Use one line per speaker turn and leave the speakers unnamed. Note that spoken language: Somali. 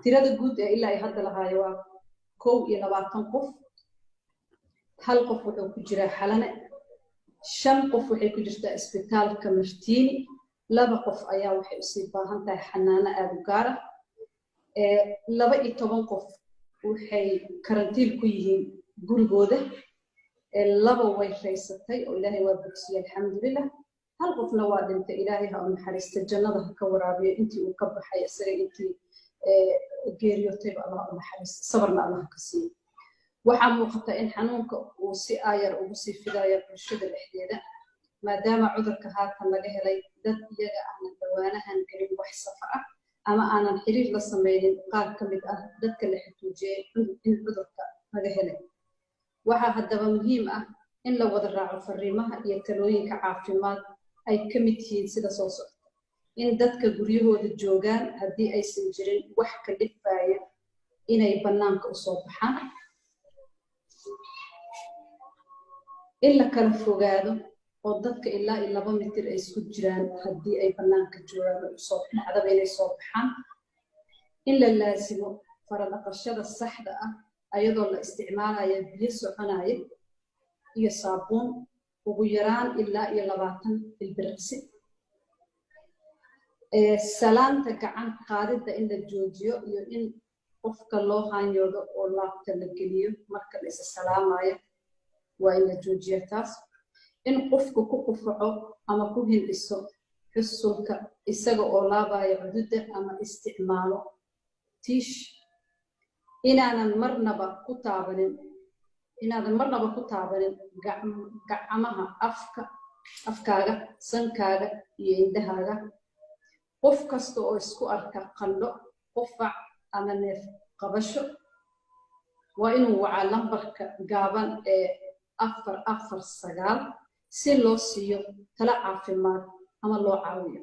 tirada guud ee ilaa ay hadda lahaayo waa 21 qof. hal qof wuxuu ku jiraa Xalane, 5 qof waxay ku jirtaa isbitaalka Martiini, 2 qof ayaa waxay u sii baahan tahay xanaano aad u gaar ah, 12 qof waxay karantiin ku yihiin gurigooda, 2 way raysatay oo ilaahay waa bogsiyay alxamdulillah, 1 qofna waa dhintay, ilaahay ha u naxariisto jannada ha ka waraabiyo intii uu ka baxay isaga intii geeriyootay Allah u naxariisto sabarna Allah ka siiyo. waxaa muuqata in xanuunka uu si aayar ugu sii fidayo bulshada dhexdeeda maadaama cudurka haatan laga helay dad iyaga aanan dhawaanahan gelin wax safar ah ama aanan xiriir la sameynin qaar ka mid ah dadka la xaqiijiyay in cudurka laga helay. waxaa haddaba muhiim ah in la wada raaco fariimaha iyo talooyinka caafimaad ay ka mid yihiin sida soo socda: in dadka guryahooda joogaan haddii aysan jirin wax ka dhifaya inay bannaanka u soo baxaan, in la kala fogaado oo dadka ilaa 2 mitir ay isku jiraan haddii ay bannaanka joogaan oo soo dhacdaba inay soo baxaan, in la laasimo faradhaqashada saxda ah ayadoo la isticmaalayo biyo soconaya iyo saabuun ugu yaraan ilaa 20 ilbiriqsi, salaanta gacan qaadida in la joojiyo iyo in qofka loo hanyoodo oo laabta la geliyo marka la is salaamayo waa in la joojiyo taas, in qofku ku qufaco ama ku hindhiso xusulka isaga oo laabayo cududda ama isticmaalo tiish, inaadan marnaba ku taabanin gacmaha afkaaga, sankaaga iyo indhahaaga. qof kasta oo isku arka qandho, qufac ama neef qabasho waa inuu wacaa lambarka gaaban ee 449 si loo siiyo talo caafimaad ama loo caawiyo.